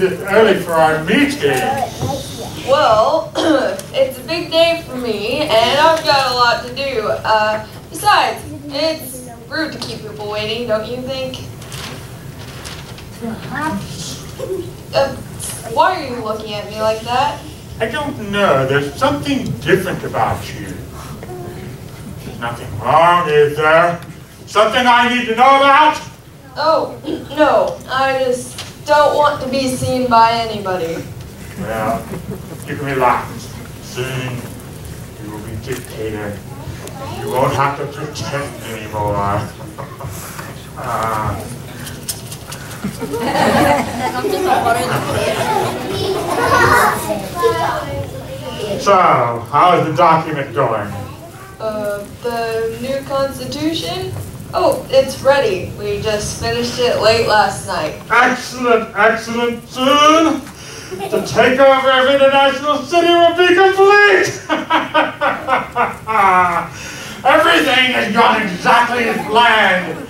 this early for our meeting? Well, it's a big day for me, and I've got a lot to do. Besides, it's rude to keep people waiting, don't you think? Perhaps. Why are you looking at me like that? I don't know. There's something different about you. There's nothing wrong, is there? Something I need to know about? Oh, no. I just don't want to be seen by anybody. Well, you can relax. Soon, you will be dictator. You won't have to pretend anymore. So, how is the document going? The new Constitution? Oh, it's ready. We just finished it late last night. Excellent, excellent. Soon, the takeover of International City will be complete! Everything has gone exactly as planned.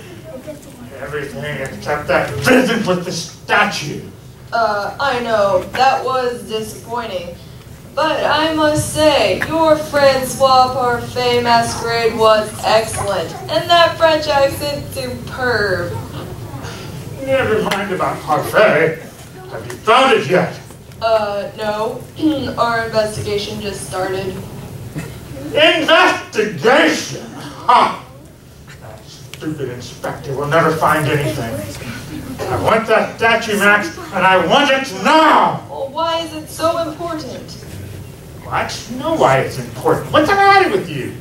Everything except that visit with the statue. I know, that was disappointing. But I must say, your Francois Parfait masquerade was excellent, and that French accent superb. Never mind about Parfait. Have you found it yet? No. Our investigation just started. Investigation? Ha! That stupid inspector will never find anything. I want that statue, Max, and I want it now! Well, why is it so important? What? You know why it's important. What's the matter with you?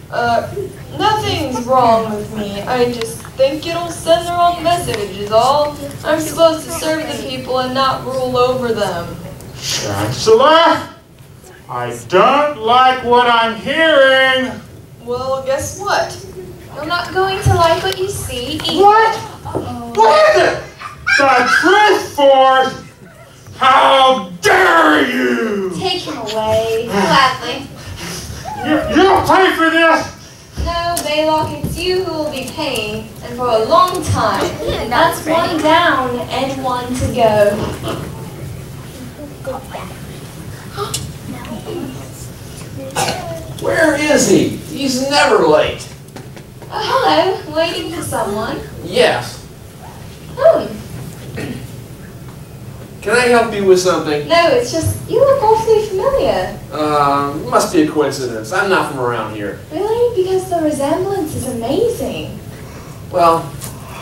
Nothing's wrong with me. I just think it'll send the wrong message is all. I'm supposed to serve the people and not rule over them. Chancellor? I don't like what I'm hearing. Well, guess what? I'm not going to like what you see either. What? What is it? The Truth Force? How dare you? Take him away. Gladly. You'll pay for this? No, Baylock, it's you who will be paying, and for a long time. That's one down and one to go. Where is he? He's never late. Oh, hello. Waiting for someone? Yes. Can I help you with something? No, it's just, you look awfully familiar. Must be a coincidence. I'm not from around here. Really? Because the resemblance is amazing. Well,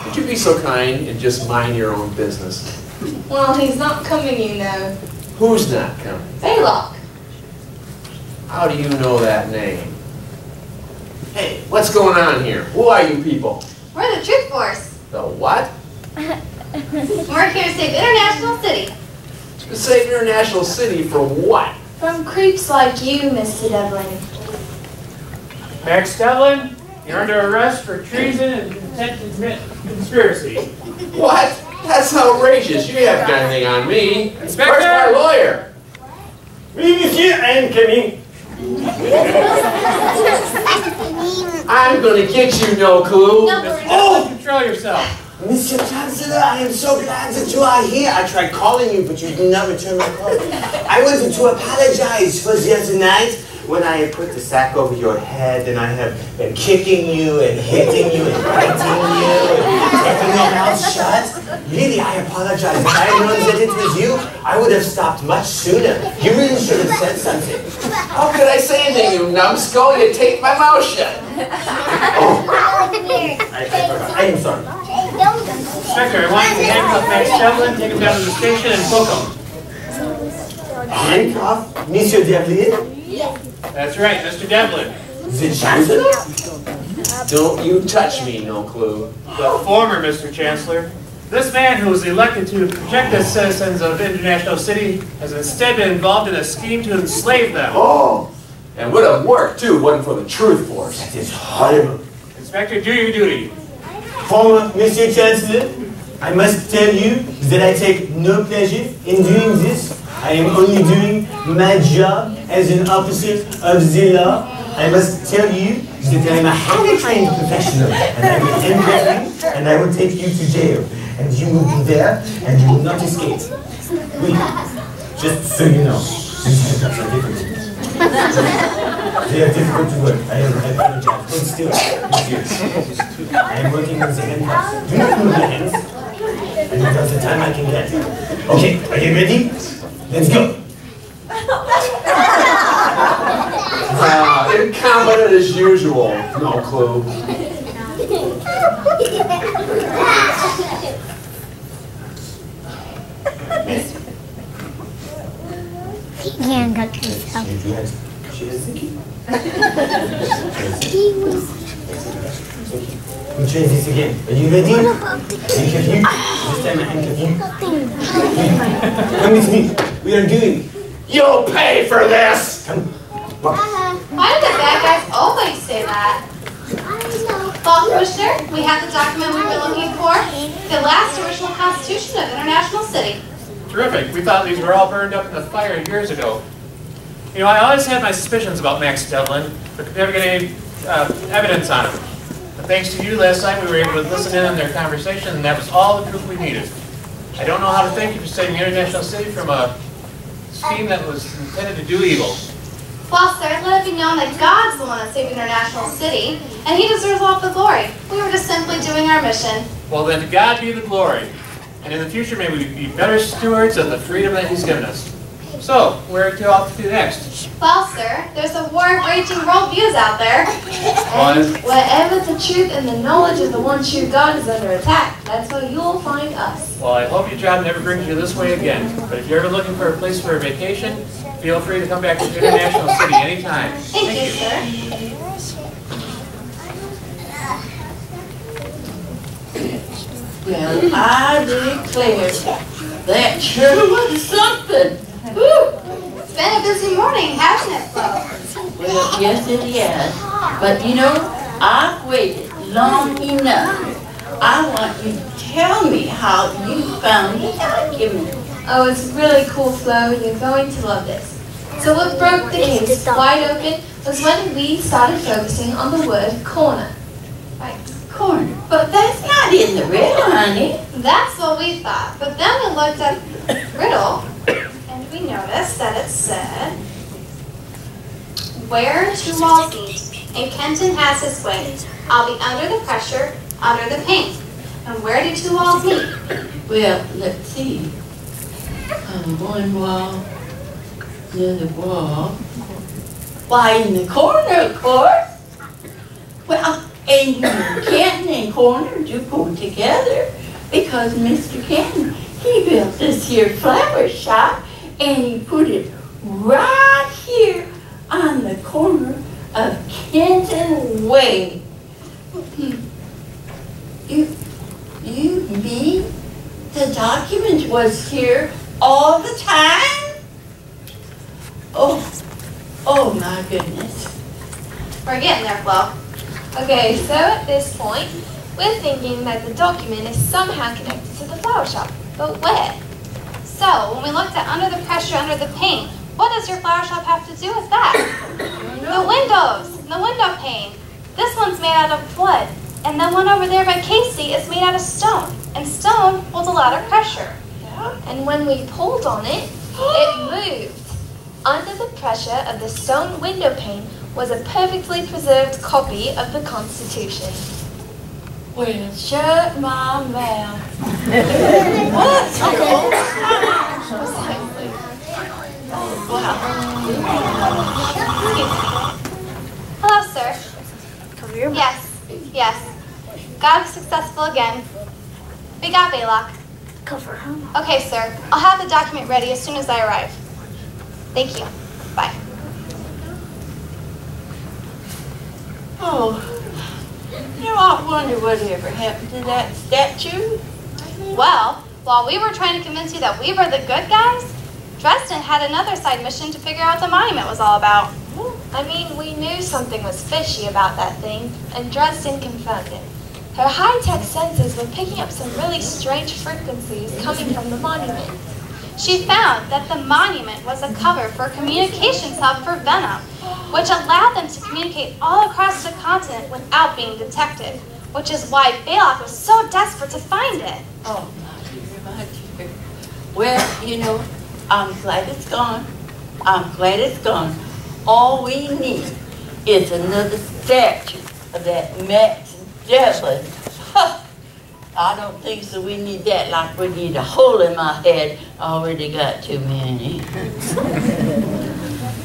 could you be so kind and just mind your own business? Well, he's not coming, you know. Who's not coming? Baylock. How do you know that name? Hey, what's going on here? Who are you people? We're the Truth Force. The what? We're here to save International City. To save International City for what? From creeps like you, Mr. Devlin. Max Devlin, you're under arrest for treason and intent to commit conspiracy. What? That's outrageous. You haven't got anything on me. Inspector! Where's my lawyer? Oui, monsieur, I am coming. I'm gonna get you, no clue. Oh! Control yourself. Monsieur Chancellor, I am so glad that you are here. I tried calling you, but you did not return my call. I wanted to apologize for the other night when I put the sack over your head and I have been kicking you and hitting you and biting you and keeping your mouth shut. Really, I apologize. If I had known that it was you, I would have stopped much sooner. You really should have said something. How could I say anything, you numbskull? You taped my mouth shut. Oh, I am sorry. Inspector, I want you to handcuff Max Devlin, take him down to the station, and book him. Handcuff, Monsieur Devlin? That's right, Mr. Devlin. The Chancellor? Don't you touch me, no clue. The former Mr. Chancellor. This man who was elected to protect the citizens of International City has instead been involved in a scheme to enslave them. Oh! And would have worked, too, wasn't for the Truth Force. That is horrible. Inspector, do your duty. Former Monsieur Chancellor, I must tell you that I take no pleasure in doing this. I am only doing my job as an officer of the law. I must tell you that I am a highly trained professional, and I will handcuff you, and I will take you to jail. and you will be there, and you will not escape. Wait, just so you know, these handcuffs are difficult. They are difficult to work. I apologize. Hold still, monsieur. I am working on the handcuffs. Do not move your hands. And until the time I can get. Okay, are you ready? Let's go. Incompetent as usual. No clue. He can't cut himself. We'll try this again. Are you ready? Handcuff you. This time I handcuff you. Come with me. We are doing. You'll pay for this! Come. Why do the bad guys always say that? Well, Commissioner, we have the document we were looking for. The last original Constitution of International City. Terrific. We thought these were all burned up in the fire years ago. You know, I always had my suspicions about Max Devlin, but could never get any evidence on him. But thanks to you last night, we were able to listen in on their conversation, and that was all the proof we needed. I don't know how to thank you for saving International City from a scheme that was intended to do evil. Well, sir, let it be known that God's the one that saved International City, and He deserves all the glory. We were just simply doing our mission. Well, then to God be the glory. And in the future, may we be better stewards of the freedom that He's given us. So, where to off to next? Well, sir, there's a war of raging worldviews out there. And wherever the truth and the knowledge of the one true God is under attack, that's where you'll find us. Well, I hope your job never brings you this way again. But if you're ever looking for a place for a vacation, feel free to come back to International City anytime. Thank you, sir. Well, I declare, that sure was something. Woo! It's been a busy morning, hasn't it, Flo? Well, yes it has. But you know, I've waited long enough. I want you to tell me how you found the document. Oh, it's really cool, Flo. You're going to love this. So what broke the case wide open was when we started focusing on the word corner. Right. Corner. But that's not in the riddle, honey. That's what we thought. But then we looked at the riddle, and we noticed that it said, where two walls meet, and Kenton has his way, I'll be under the pressure, under the pain. And where do two walls meet? Well, let's see. One wall, the other wall. Why, in the corner, of course. Well, and you know, Kenton and corner do go together because Mr. Kenton, he built this here flower shop and he put it right here on the corner of Kenton Way. You mean the document was here all the time? Oh my goodness. We're getting there, Flo. Okay, so at this point, we're thinking that the document is somehow connected to the flower shop. But where? So, when we looked at under the pressure, under the pain, what does your flower shop have to do with that? The windows, the window pane. This one's made out of wood, and the one over there by Casey is made out of stone. And stone holds a lot of pressure. And when we pulled on it, it moved. Under the pressure of the stone window pane was a perfectly preserved copy of the Constitution. Well, shut my mouth. What? Hello, sir. Cover your mouth. Yes. God was successful again. We got Baylock. Cover her mouth. Okay, sir. I'll have the document ready as soon as I arrive. Thank you. Bye. Oh, you know, I wonder whatever happened to that statue. Well, while we were trying to convince you that we were the good guys, Dresden had another side mission to figure out what the monument was all about. I mean, we knew something was fishy about that thing, and Dresden confirmed it. Her high-tech sensors were picking up some really strange frequencies coming from the monument. She found that the monument was a cover for a communications hub for Venom, which allowed them to communicate all across the continent without being detected. Which is why Balak was so desperate to find it. Oh, my dear. Well, you know, I'm glad it's gone. I'm glad it's gone. All we need is another statue of that Max Devlin. I don't think so. We need that like we need a hole in my head. Already got too many.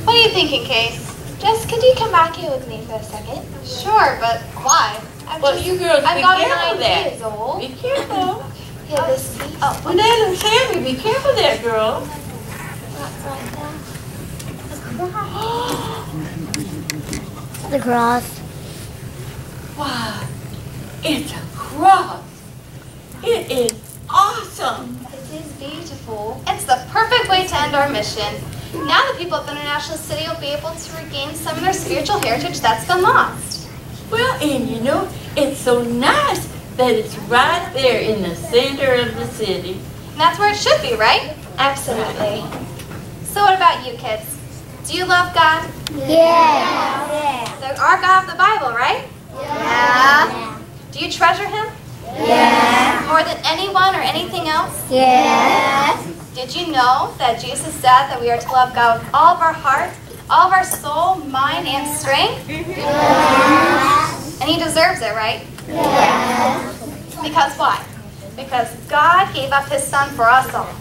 What are you thinking, Case? Jess, could you come back here with me for a second? Sure, but why? Well, you girls, I've be got careful 9 there. years old. Be careful. Here, this piece. Oh, well, that looks heavy. Be careful there, girl. Right there. The cross. Wow, it's a cross. It is awesome. It is beautiful. It's the perfect way to end our mission. Now the people of International City will be able to regain some of their spiritual heritage that's been lost. Well, and you know, it's so nice that it's right there in the center of the city. And that's where it should be, right? Absolutely. So what about you kids? Do you love God? Yeah. Our God of the Bible, right? Yeah. Do you treasure Him? Yeah. More than anyone or anything else? Yeah. Did you know that Jesus said that we are to love God with all of our heart, all of our soul, mind, and strength? Yeah. And He deserves it, right? Yeah. Because why? Because God gave up His Son for us all.